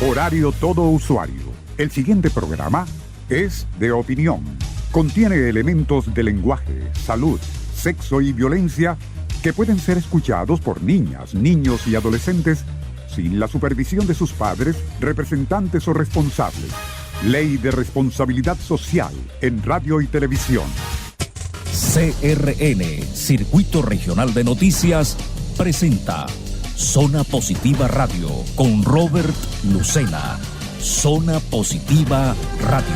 Horario todo usuario. El siguiente programa es de opinión. Contiene elementos de lenguaje, salud, sexo y violencia que pueden ser escuchados por niñas, niños y adolescentes sin la supervisión de sus padres, representantes o responsables. Ley de Responsabilidad Social en Radio y Televisión. CRN, Circuito Regional de Noticias, presenta Zona Positiva Radio con Robert Lucena. Zona Positiva Radio.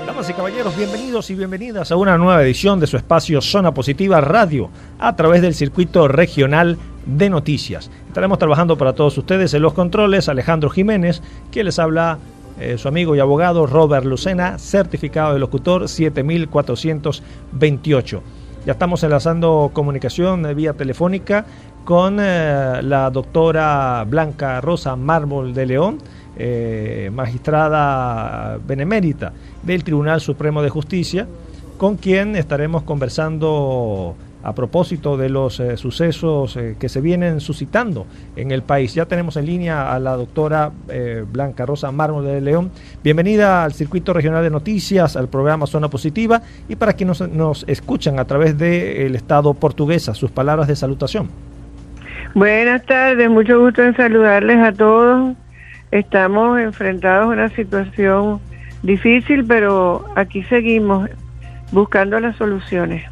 Damas y caballeros, bienvenidos y bienvenidas a una nueva edición de su espacio Zona Positiva Radio a través del Circuito Regional de Noticias. Estaremos trabajando para todos ustedes en los controles Alejandro Jiménez, quien les habla su amigo y abogado Robert Lucena, certificado de locutor 7428. Ya estamos enlazando comunicación vía telefónica con la doctora Blanca Rosa Mármol de León, magistrada benemérita del Tribunal Supremo de Justicia, con quien estaremos conversando a propósito de los sucesos que se vienen suscitando en el país. Ya tenemos en línea a la doctora Blanca Rosa Mármol de León. Bienvenida al Circuito Regional de Noticias, al programa Zona Positiva, y para quienes nos escuchan a través del Estado portuguesa, sus palabras de salutación. Buenas tardes, mucho gusto en saludarles a todos. Estamos enfrentados a una situación difícil, pero aquí seguimos buscando las soluciones.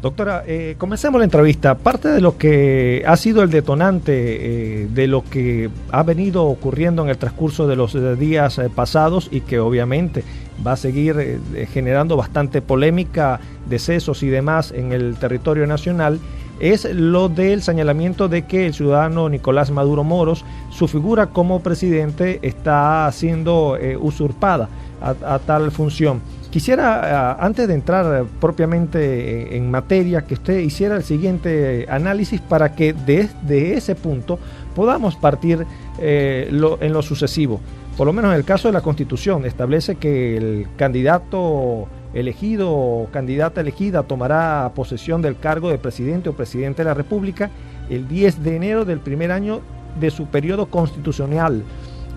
Doctora, comencemos la entrevista. Parte de lo que ha sido el detonante de lo que ha venido ocurriendo en el transcurso de los días pasados y que obviamente va a seguir generando bastante polémica, decesos y demás en el territorio nacional, es lo del señalamiento de que el ciudadano Nicolás Maduro Moros, su figura como presidente, está siendo usurpada a tal función. Quisiera, antes de entrar propiamente en materia, que usted hiciera el siguiente análisis para que desde ese punto podamos partir en lo sucesivo. Por lo menos en el caso de la Constitución, establece que el candidato elegido o candidata elegida tomará posesión del cargo de presidente o presidente de la República el 10 de enero del primer año de su periodo constitucional,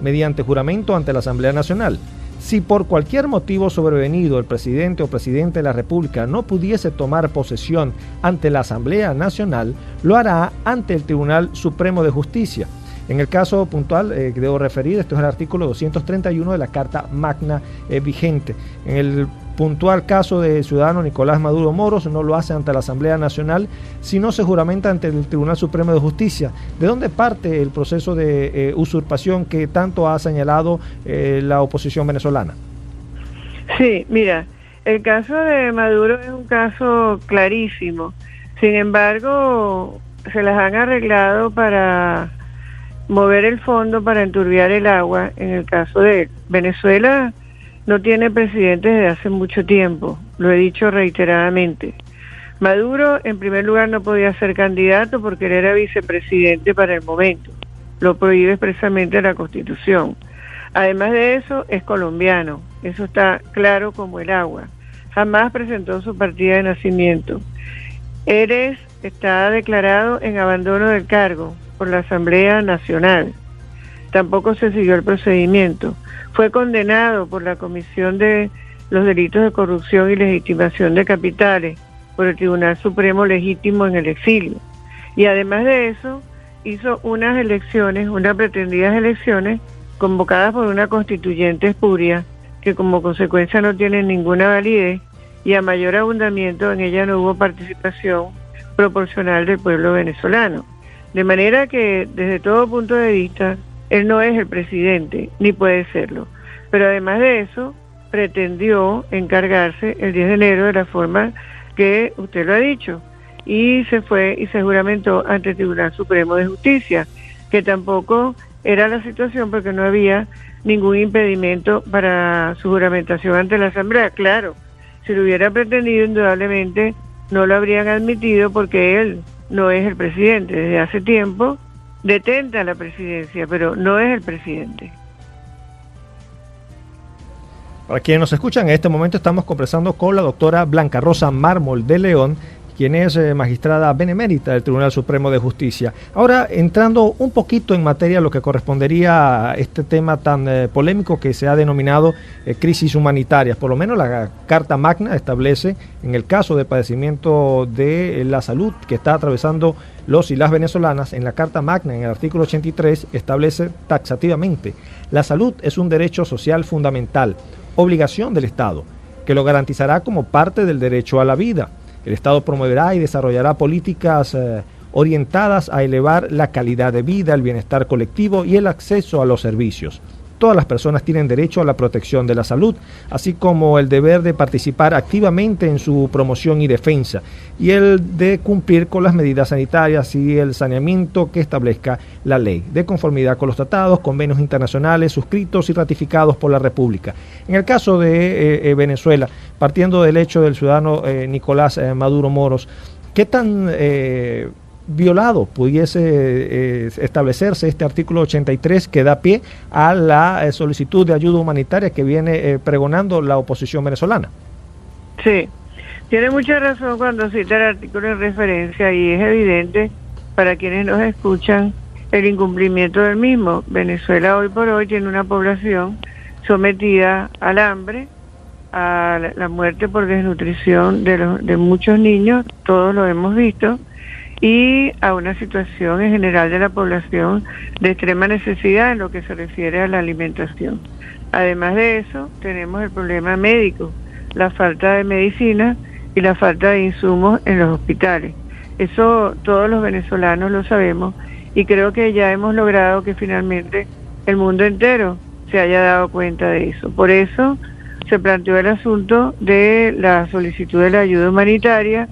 mediante juramento ante la Asamblea Nacional. Si por cualquier motivo sobrevenido el presidente o presidente de la República no pudiese tomar posesión ante la Asamblea Nacional, lo hará ante el Tribunal Supremo de Justicia. En el caso puntual que debo referir, esto es el artículo 231 de la Carta Magna vigente. En el puntual caso del ciudadano Nicolás Maduro Moros, no lo hace ante la Asamblea Nacional, sino se juramenta ante el Tribunal Supremo de Justicia. ¿De dónde parte el proceso de usurpación que tanto ha señalado la oposición venezolana? Sí, mira, el caso de Maduro es un caso clarísimo. Sin embargo, se las han arreglado para mover el fondo, para enturbiar el agua. En el caso de Venezuela, no tiene presidente desde hace mucho tiempo, lo he dicho reiteradamente. Maduro, en primer lugar, no podía ser candidato porque él era vicepresidente para el momento. Lo prohíbe expresamente la Constitución. Además de eso, es colombiano. Eso está claro como el agua. Jamás presentó su partida de nacimiento. Está declarado en abandono del cargo por la Asamblea Nacional. Tampoco se siguió el procedimiento. Fue condenado por la Comisión de los Delitos de Corrupción y Legitimación de Capitales por el Tribunal Supremo Legítimo en el exilio. Y además de eso, hizo unas elecciones, unas pretendidas elecciones, convocadas por una constituyente espuria, que como consecuencia no tienen ninguna validez, y a mayor abundamiento en ella no hubo participación proporcional del pueblo venezolano. De manera que, desde todo punto de vista, él no es el presidente, ni puede serlo. Pero además de eso, pretendió encargarse el 10 de enero de la forma que usted lo ha dicho. Y se fue y se juramentó ante el Tribunal Supremo de Justicia, que tampoco era la situación porque no había ningún impedimento para su juramentación ante la Asamblea. Claro, si lo hubiera pretendido, indudablemente no lo habrían admitido porque él no es el presidente. Desde hace tiempo detenta la presidencia, pero no es el presidente. Para quienes nos escuchan, en este momento estamos conversando con la doctora Blanca Rosa Mármol de León, quien es magistrada benemérita del Tribunal Supremo de Justicia. Ahora, entrando un poquito en materia, lo que correspondería a este tema tan polémico que se ha denominado crisis humanitaria. Por lo menos la Carta Magna establece, en el caso de padecimiento de la salud que está atravesando los y las venezolanas, en la Carta Magna, en el artículo 83, establece taxativamente: la salud es un derecho social fundamental, obligación del Estado, que lo garantizará como parte del derecho a la vida. El Estado promoverá y desarrollará políticas orientadas a elevar la calidad de vida, el bienestar colectivo y el acceso a los servicios. Todas las personas tienen derecho a la protección de la salud, así como el deber de participar activamente en su promoción y defensa, y el de cumplir con las medidas sanitarias y el saneamiento que establezca la ley, de conformidad con los tratados, convenios internacionales suscritos y ratificados por la República. En el caso de Venezuela, partiendo del hecho del ciudadano Nicolás Maduro Moros, ¿qué tan violado pudiese establecerse este artículo 83 que da pie a la solicitud de ayuda humanitaria que viene pregonando la oposición venezolana? Sí, tiene mucha razón cuando cita el artículo en referencia, y es evidente para quienes nos escuchan el incumplimiento del mismo. Venezuela hoy por hoy tiene una población sometida al hambre, a la muerte por desnutrición de muchos niños, todos lo hemos visto, y a una situación en general de la población de extrema necesidad en lo que se refiere a la alimentación. Además de eso, tenemos el problema médico, la falta de medicina y la falta de insumos en los hospitales. Eso todos los venezolanos lo sabemos, y creo que ya hemos logrado que finalmente el mundo entero se haya dado cuenta de eso. Por eso se planteó el asunto de la solicitud de la ayuda humanitaria,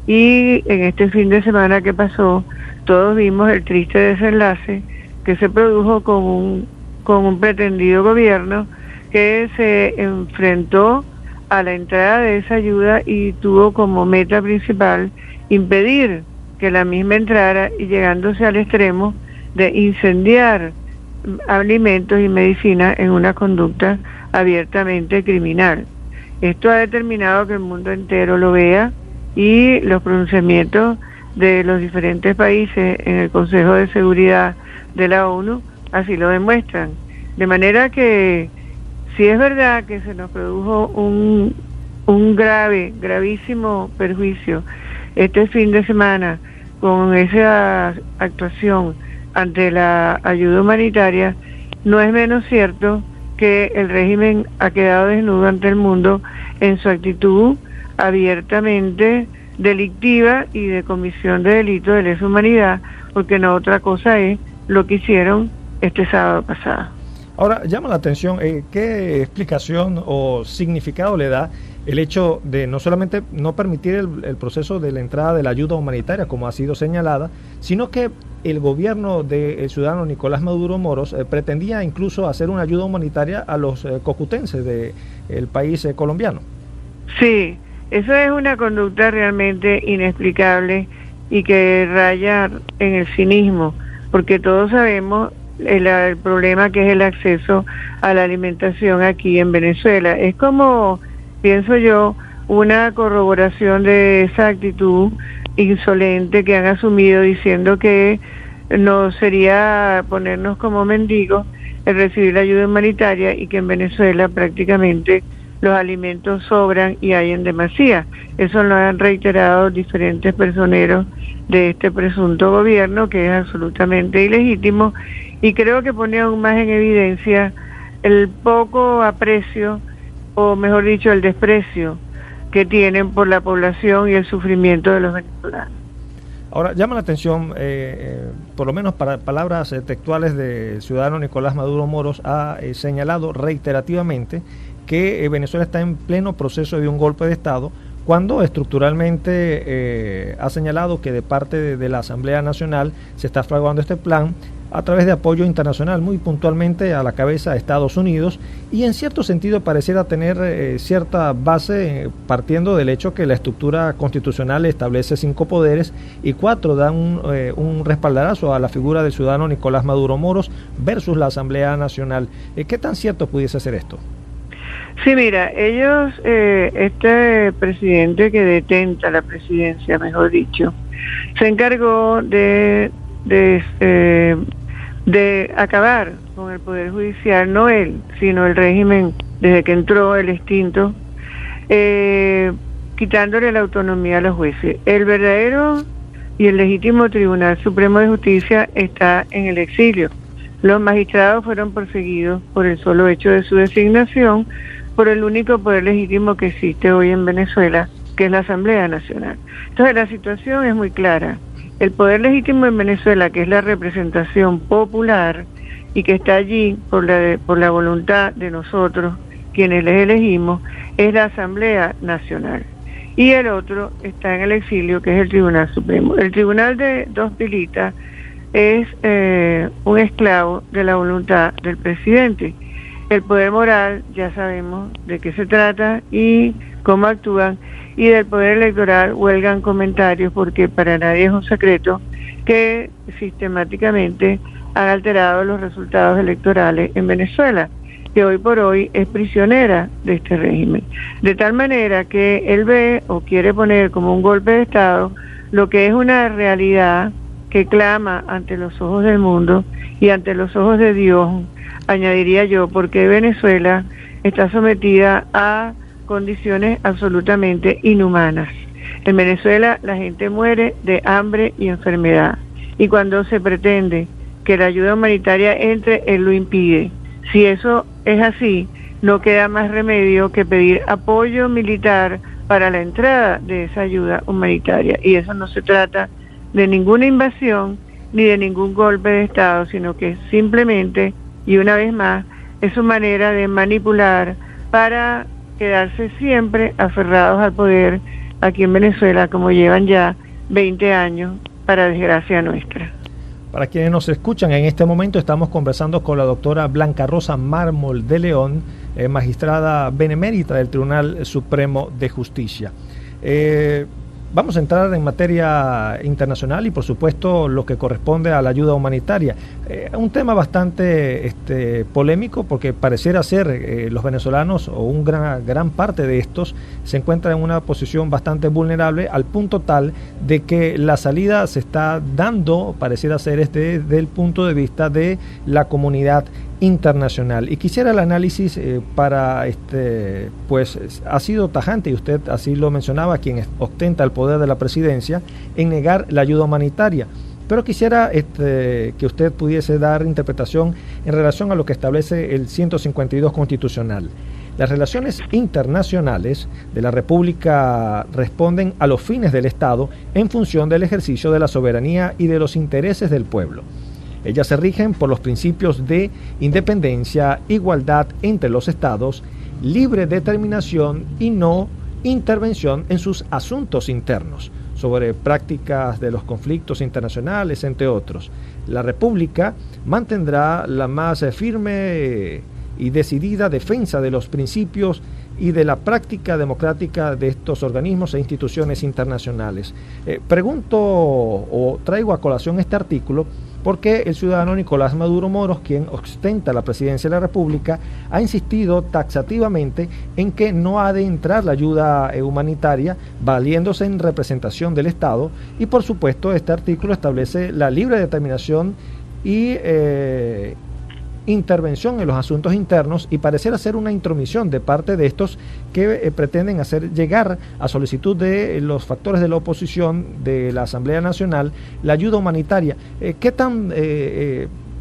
y en este fin de semana que pasó, todos vimos el triste desenlace que se produjo con un pretendido gobierno que se enfrentó a la entrada de esa ayuda y tuvo como meta principal impedir que la misma entrara, y llegándose al extremo de incendiar alimentos y medicina en una conducta abiertamente criminal. Esto ha determinado que el mundo entero lo vea, y los pronunciamientos de los diferentes países en el Consejo de Seguridad de la ONU así lo demuestran. De manera que si es verdad que se nos produjo un gravísimo perjuicio este fin de semana con esa actuación ante la ayuda humanitaria, no es menos cierto que el régimen ha quedado desnudo ante el mundo en su actitud abiertamente delictiva y de comisión de delitos de lesa humanidad, porque no otra cosa es lo que hicieron este sábado pasado. Ahora, llama la atención, ¿qué explicación o significado le da el hecho de no solamente no permitir el proceso de la entrada de la ayuda humanitaria, como ha sido señalada, sino que el gobierno del ciudadano Nicolás Maduro Moros pretendía incluso hacer una ayuda humanitaria a los cocutenses del país colombiano? Sí. Eso es una conducta realmente inexplicable y que raya en el cinismo, porque todos sabemos el problema que es el acceso a la alimentación aquí en Venezuela. Es como, pienso yo, una corroboración de esa actitud insolente que han asumido, diciendo que no sería ponernos como mendigos el recibir la ayuda humanitaria, y que en Venezuela prácticamente los alimentos sobran y hay en demasía. Eso lo han reiterado diferentes personeros de este presunto gobierno, que es absolutamente ilegítimo, y creo que pone aún más en evidencia el poco aprecio, o mejor dicho, el desprecio que tienen por la población y el sufrimiento de los venezolanos. Ahora, llama la atención, por lo menos para palabras textuales del ciudadano Nicolás Maduro Moros, ha señalado reiterativamente que Venezuela está en pleno proceso de un golpe de Estado, cuando estructuralmente ha señalado que de parte de la Asamblea Nacional se está fraguando este plan a través de apoyo internacional, muy puntualmente a la cabeza de Estados Unidos, y en cierto sentido pareciera tener cierta base, partiendo del hecho que la estructura constitucional establece 5 poderes y 4 dan un respaldarazo a la figura del ciudadano Nicolás Maduro Moros versus la Asamblea Nacional. ¿Qué tan cierto pudiese ser esto? Sí, mira, ellos, este presidente que detenta la presidencia, mejor dicho, se encargó de acabar con el Poder Judicial, no él, sino el régimen desde que entró el extinto, quitándole la autonomía a los jueces. El verdadero y el legítimo Tribunal Supremo de Justicia está en el exilio. Los magistrados fueron perseguidos por el solo hecho de su designación por el único poder legítimo que existe hoy en Venezuela, que es la Asamblea Nacional. Entonces la situación es muy clara. El poder legítimo en Venezuela, que es la representación popular y que está allí por la voluntad de nosotros, quienes les elegimos, es la Asamblea Nacional. Y el otro está en el exilio, que es el Tribunal Supremo. El Tribunal de Dos Pilitas es un esclavo de la voluntad del presidente. El poder moral, ya sabemos de qué se trata y cómo actúan, y del poder electoral huelgan comentarios, porque para nadie es un secreto que sistemáticamente han alterado los resultados electorales en Venezuela, que hoy por hoy es prisionera de este régimen. De tal manera que él ve o quiere poner como un golpe de Estado lo que es una realidad que clama ante los ojos del mundo y ante los ojos de Dios, añadiría yo, porque Venezuela está sometida a condiciones absolutamente inhumanas. En Venezuela la gente muere de hambre y enfermedad, y cuando se pretende que la ayuda humanitaria entre, él lo impide. Si eso es así, no queda más remedio que pedir apoyo militar para la entrada de esa ayuda humanitaria, y eso no se trata de ninguna invasión ni de ningún golpe de Estado, sino que simplemente, y una vez más, es su manera de manipular para quedarse siempre aferrados al poder aquí en Venezuela, como llevan ya 20 años, para desgracia nuestra. Para quienes nos escuchan en este momento, estamos conversando con la doctora Blanca Rosa Mármol de León, magistrada benemérita del Tribunal Supremo de Justicia. Vamos a entrar en materia internacional y por supuesto lo que corresponde a la ayuda humanitaria. Un tema bastante polémico, porque pareciera ser los venezolanos, o gran parte de estos, se encuentran en una posición bastante vulnerable, al punto tal de que la salida se está dando, pareciera ser desde el punto de vista de la comunidad internacional. Y quisiera el análisis para pues ha sido tajante, y usted así lo mencionaba, quien ostenta el poder de la presidencia, en negar la ayuda humanitaria. Pero quisiera que usted pudiese dar interpretación en relación a lo que establece el 152 constitucional. Las relaciones internacionales de la República responden a los fines del Estado en función del ejercicio de la soberanía y de los intereses del pueblo. Ellas se rigen por los principios de independencia, igualdad entre los estados, libre determinación y no intervención en sus asuntos internos, sobre prácticas de los conflictos internacionales, entre otros. La República mantendrá la más firme y decidida defensa de los principios y de la práctica democrática de estos organismos e instituciones internacionales. Pregunto o traigo a colación este artículo porque el ciudadano Nicolás Maduro Moros, quien ostenta la presidencia de la República, ha insistido taxativamente en que no ha de entrar la ayuda humanitaria valiéndose en representación del Estado, y por supuesto este artículo establece la libre determinación y intervención en los asuntos internos, y pareciera ser una intromisión de parte de estos que pretenden hacer llegar a solicitud de los factores de la oposición de la Asamblea Nacional la ayuda humanitaria. ¿Qué tan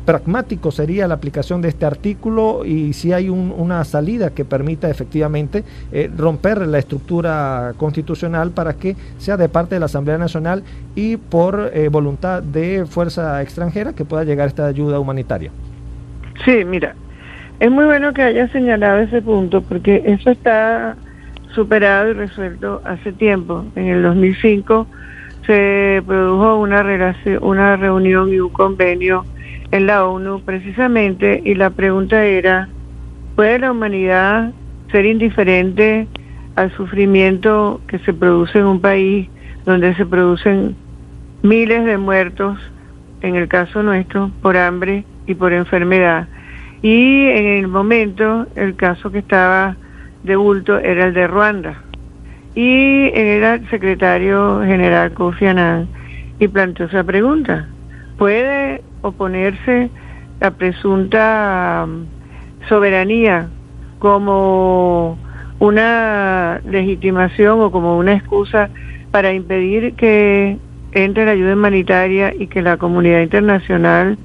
pragmático sería la aplicación de este artículo, y si hay una salida que permita efectivamente romper la estructura constitucional para que sea de parte de la Asamblea Nacional y por voluntad de fuerza extranjera que pueda llegar esta ayuda humanitaria? Sí, mira, es muy bueno que haya señalado ese punto, porque eso está superado y resuelto hace tiempo. En el 2005 se produjo una reunión y un convenio en la ONU precisamente, y la pregunta era: ¿puede la humanidad ser indiferente al sufrimiento que se produce en un país donde se producen miles de muertos, en el caso nuestro, por hambre y por enfermedad? Y en el momento, el caso que estaba de bulto era el de Ruanda. Y era el secretario general Kofi Annan y planteó esa pregunta. ¿Puede oponerse la presunta soberanía como una legitimación o como una excusa para impedir que entre la ayuda humanitaria y que la comunidad internacional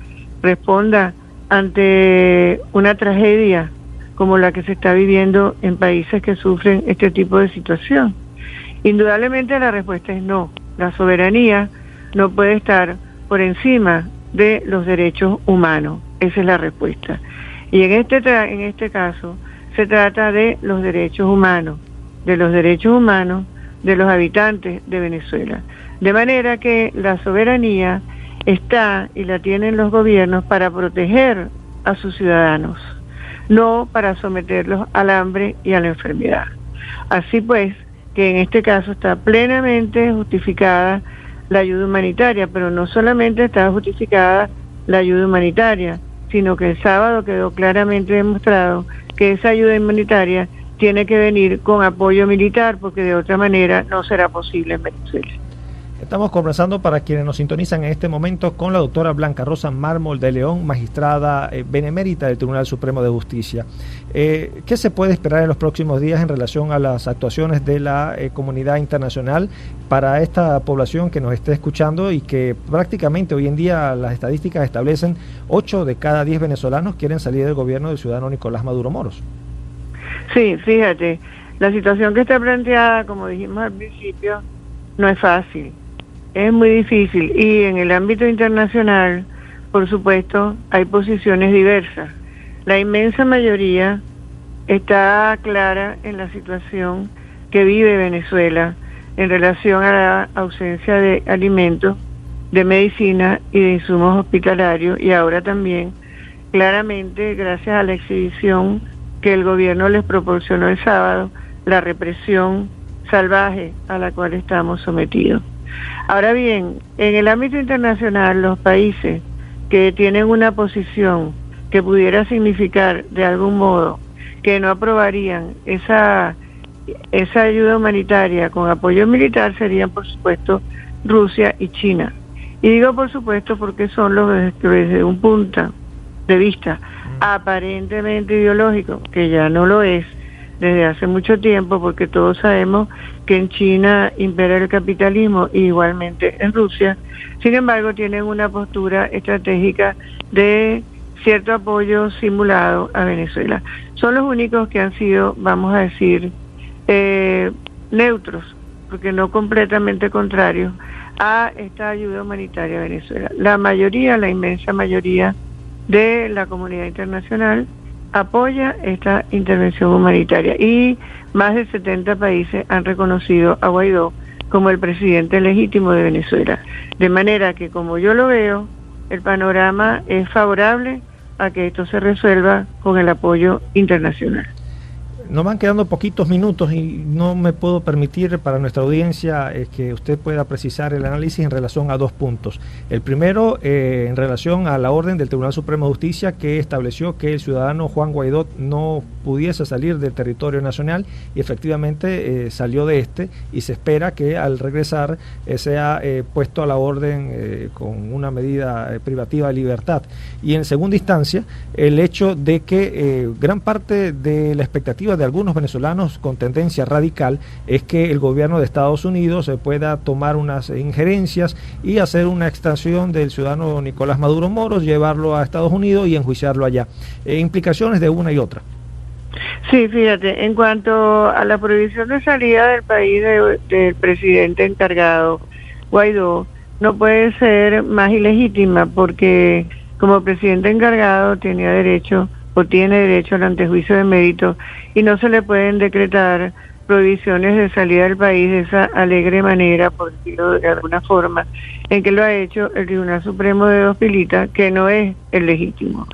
responda ante una tragedia como la que se está viviendo en países que sufren este tipo de situación? Indudablemente la respuesta es no. La soberanía no puede estar por encima de los derechos humanos. Esa es la respuesta. Y en este caso se trata de los derechos humanos, de los habitantes de Venezuela. De manera que la soberanía está y la tienen los gobiernos para proteger a sus ciudadanos, no para someterlos al hambre y a la enfermedad. Así pues, que en este caso está plenamente justificada la ayuda humanitaria, pero no solamente está justificada la ayuda humanitaria, sino que el sábado quedó claramente demostrado que esa ayuda humanitaria tiene que venir con apoyo militar, porque de otra manera no será posible en Venezuela. Estamos conversando, para quienes nos sintonizan en este momento, con la doctora Blanca Rosa Mármol de León, magistrada benemérita del Tribunal Supremo de Justicia. ¿Qué se puede esperar en los próximos días en relación a las actuaciones de la comunidad internacional para esta población que nos esté escuchando y que prácticamente hoy en día las estadísticas establecen 8 de cada 10 venezolanos quieren salir del gobierno del ciudadano Nicolás Maduro Moros? Sí, fíjate, la situación que está planteada, como dijimos al principio, no es fácil. Es muy difícil, y en el ámbito internacional, por supuesto, hay posiciones diversas. La inmensa mayoría está clara en la situación que vive Venezuela en relación a la ausencia de alimentos, de medicina y de insumos hospitalarios, y ahora también, claramente, gracias a la exhibición que el gobierno les proporcionó el sábado, la represión salvaje a la cual estamos sometidos. Ahora bien, en el ámbito internacional, los países que tienen una posición que pudiera significar de algún modo que no aprobarían esa ayuda humanitaria con apoyo militar serían, por supuesto, Rusia y China. Y digo por supuesto porque son los que desde un punto de vista aparentemente ideológico, que ya no lo es desde hace mucho tiempo, porque todos sabemos que en China impera el capitalismo y igualmente en Rusia. Sin embargo, tienen una postura estratégica de cierto apoyo simulado a Venezuela. Son los únicos que han sido, vamos a decir, neutros, porque no completamente contrarios a esta ayuda humanitaria a Venezuela. La mayoría, la inmensa mayoría de la comunidad internacional apoya esta intervención humanitaria, y más de 70 países han reconocido a Guaidó como el presidente legítimo de Venezuela. De manera que, como yo lo veo, el panorama es favorable a que esto se resuelva con el apoyo internacional. Nos van quedando poquitos minutos y no me puedo permitir para nuestra audiencia que usted pueda precisar el análisis en relación a 2 puntos. El primero, en relación a la orden del Tribunal Supremo de Justicia que estableció que el ciudadano Juan Guaidó no pudiese salir del territorio nacional, y efectivamente salió de y se espera que al regresar sea puesto a la orden con una medida privativa de libertad. Y en segunda instancia, el hecho de que gran parte de la expectativa de algunos venezolanos con tendencia radical es que el gobierno de Estados Unidos pueda tomar unas injerencias y hacer una extracción del ciudadano Nicolás Maduro Moros, llevarlo a Estados Unidos y enjuiciarlo allá. Implicaciones de una y otra. Sí, fíjate, en cuanto a la prohibición de salida del país del presidente encargado, Guaidó, no puede ser más ilegítima, porque como presidente encargado tiene derecho al antejuicio de mérito, y no se le pueden decretar prohibiciones de salida del país de esa alegre manera, por decirlo de alguna forma, en que lo ha hecho el Tribunal Supremo de Dos Pilitas, que no es el legítimo.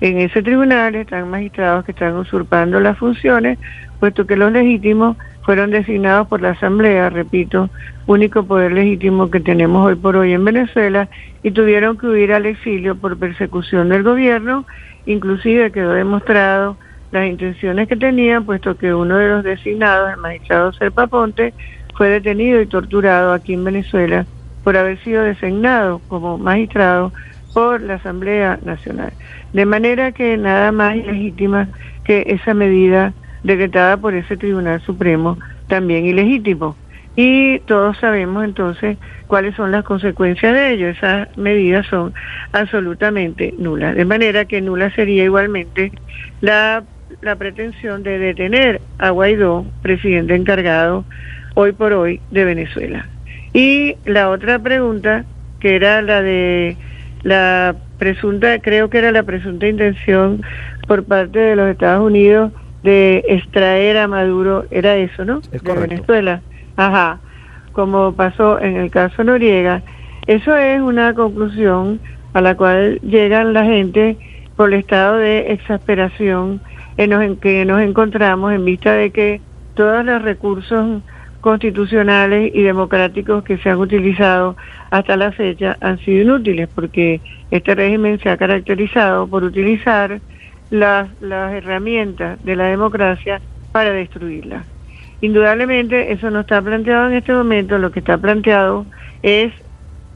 En ese tribunal están magistrados que están usurpando las funciones, puesto que los legítimos fueron designados por la Asamblea, repito, único poder legítimo que tenemos hoy por hoy en Venezuela, y tuvieron que huir al exilio por persecución del gobierno. Inclusive quedó demostrado las intenciones que tenían, puesto que uno de los designados, el magistrado Serpa Ponte, fue detenido y torturado aquí en Venezuela por haber sido designado como magistrado por la Asamblea Nacional. De manera que nada más ilegítima que esa medida decretada por ese Tribunal Supremo, también ilegítimo. Y todos sabemos entonces cuáles son las consecuencias de ello. Esas medidas son absolutamente nulas. De manera que nula sería igualmente la pretensión de detener a Guaidó, presidente encargado hoy por hoy de Venezuela. Y la otra pregunta, que era la de la presunta, creo que era la presunta intención por parte de los Estados Unidos de extraer a Maduro, era eso, ¿no? Es correcto. De Venezuela. Ajá, como pasó en el caso Noriega. Eso es una conclusión a la cual llegan la gente por el estado de exasperación en que nos encontramos en vista de que todos los recursos constitucionales y democráticos que se han utilizado hasta la fecha han sido inútiles, porque este régimen se ha caracterizado por utilizar las herramientas de la democracia para destruirla. Indudablemente eso no está planteado en este momento. Lo que está planteado es,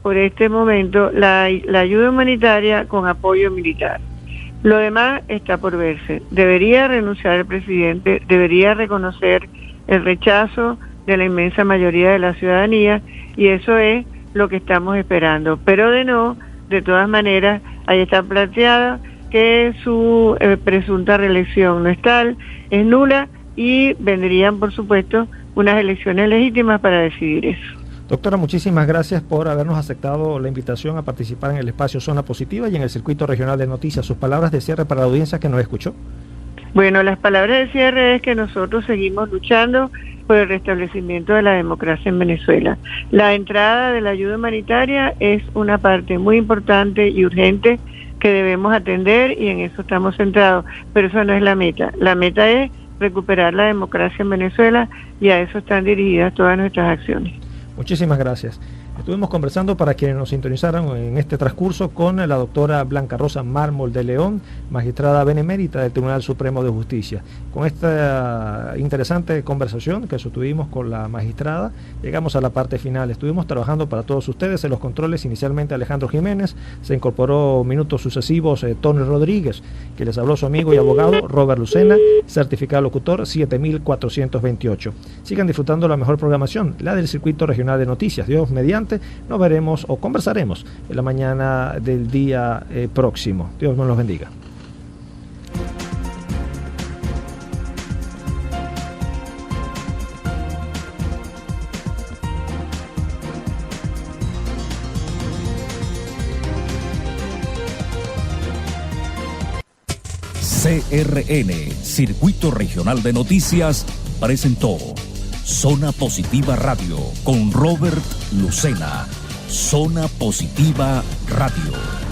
por este momento, la ayuda humanitaria con apoyo militar. Lo demás está por verse. Debería renunciar el presidente, debería reconocer el rechazo de la inmensa mayoría de la ciudadanía, y eso es lo que estamos esperando. Pero de todas maneras, ahí está planteada que su presunta reelección no es tal, es nula, y vendrían, por supuesto, unas elecciones legítimas para decidir eso. Doctora, muchísimas gracias por habernos aceptado la invitación a participar en el espacio Zona Positiva y en el Circuito Regional de Noticias. Sus palabras de cierre para la audiencia que nos escuchó. Bueno, las palabras de cierre es que nosotros seguimos luchando por el restablecimiento de la democracia en Venezuela. La entrada de la ayuda humanitaria es una parte muy importante y urgente que debemos atender, y en eso estamos centrados, pero eso no es la meta. La meta es recuperar la democracia en Venezuela, y a eso están dirigidas todas nuestras acciones. Muchísimas gracias. Estuvimos conversando, para quienes nos sintonizaron en este transcurso, con la doctora Blanca Rosa Mármol de León, magistrada benemérita del Tribunal Supremo de Justicia. Con esta interesante conversación que sostuvimos con la magistrada, llegamos a la parte final. Estuvimos trabajando para todos ustedes en los controles, inicialmente Alejandro Jiménez, se incorporó minutos sucesivos Tony Rodríguez, que les habló su amigo y abogado Robert Lucena, certificado locutor 7428. Sigan disfrutando la mejor programación, la del Circuito Regional de Noticias. Dios mediante, nos veremos o conversaremos en la mañana del día próximo. Dios nos los bendiga. CRN, Circuito Regional de Noticias, presentó Zona Positiva Radio con Robert Lucena. Zona Positiva Radio.